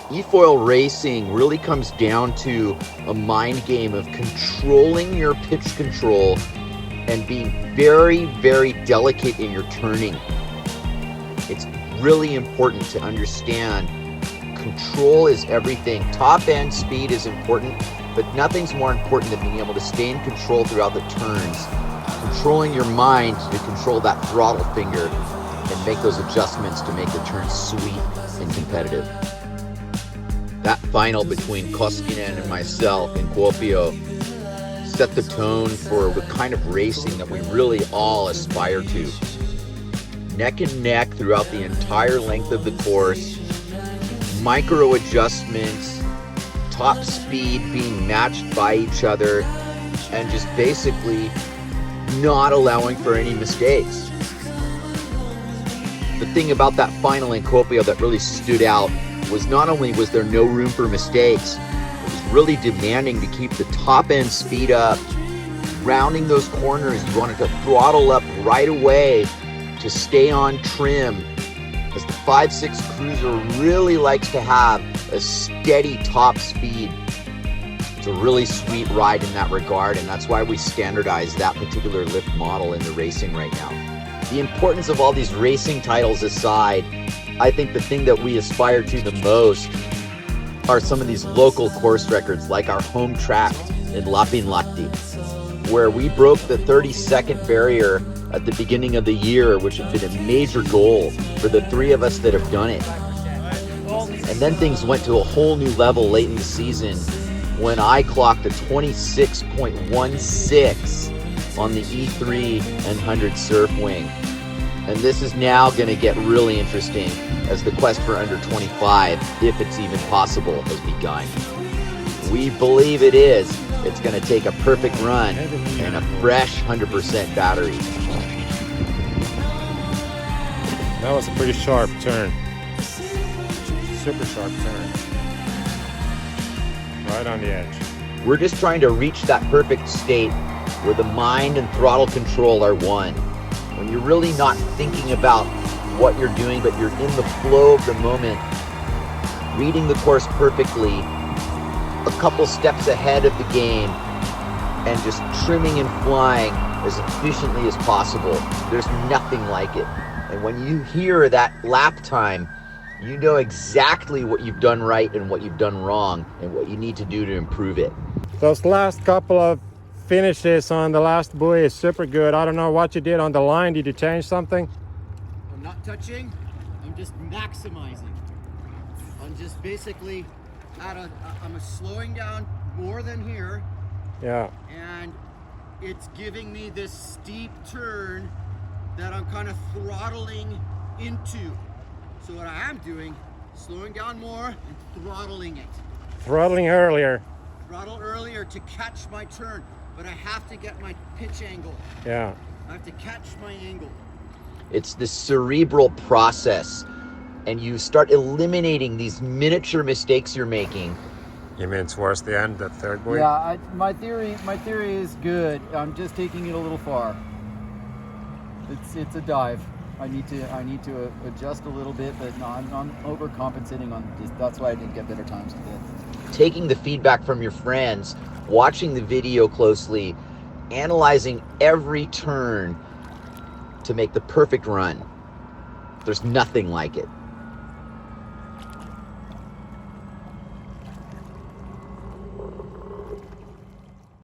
eFoil racing really comes down to a mind game of controlling your pitch control and being very, very delicate in your turning. It's really important to understand control is everything. Top end speed is important, but nothing's more important than being able to stay in control throughout the turns, controlling your mind to control that throttle finger and make those adjustments to make the turn sweet and competitive. That final between Koskinen and myself in Kuopio set the tone for the kind of racing that we really all aspire to. Neck and neck throughout the entire length of the course, micro adjustments, top speed being matched by each other, and just basically not allowing for any mistakes. The thing about that final in Kuopio that really stood out was not only was there no room for mistakes, it was really demanding to keep the top end speed up. Rounding those corners, you wanted to throttle up right away to stay on trim, as the 5.6 Cruiser really likes to have a steady top speed. It's a really sweet ride in that regard, and that's why we standardized that particular lift model in the racing right now. The importance of all these racing titles aside, I think the thing that we aspire to the most are some of these local course records, like our home track in Lapinlahti, where we broke the 30-second barrier at the beginning of the year, which had been a major goal for the three of us that have done it. And then things went to a whole new level late in the season when I clocked a 26.16 on the E3 and 100 surf wing. And this is now going to get really interesting as the quest for under 25, if it's even possible, has begun. We believe it is. It's going to take a perfect run and a fresh 100% battery. That was a pretty sharp turn. Super sharp turn. Right on the edge. We're just trying to reach that perfect state where the mind and throttle control are one. When you're really not thinking about what you're doing, but you're in the flow of the moment, reading the course perfectly, a couple steps ahead of the game, and just trimming and flying as efficiently as possible. There's nothing like it. And when you hear that lap time, you know exactly what you've done right and what you've done wrong and what you need to do to improve it. Those last couple of finishes on the last buoy is super good. I don't know what you did on the line. Did you change something? I'm not touching, I'm just maximizing. I'm just basically I'm slowing down more than here. Yeah. And it's giving me this steep turn that I'm kind of throttling into. So what I am doing, slowing down more and throttling it. Throttling earlier. Throttle earlier to catch my turn, but I have to get my pitch angle. Yeah. I have to catch my angle. It's this cerebral process, and you start eliminating these miniature mistakes you're making. You mean towards the end, the third buoy? Yeah, my theory is good. I'm just taking it a little far. It's a dive. I need to adjust a little bit, but no, I'm overcompensating on this. That's why I didn't get better times today. Taking the feedback from your friends, watching the video closely, analyzing every turn to make the perfect run. There's nothing like it.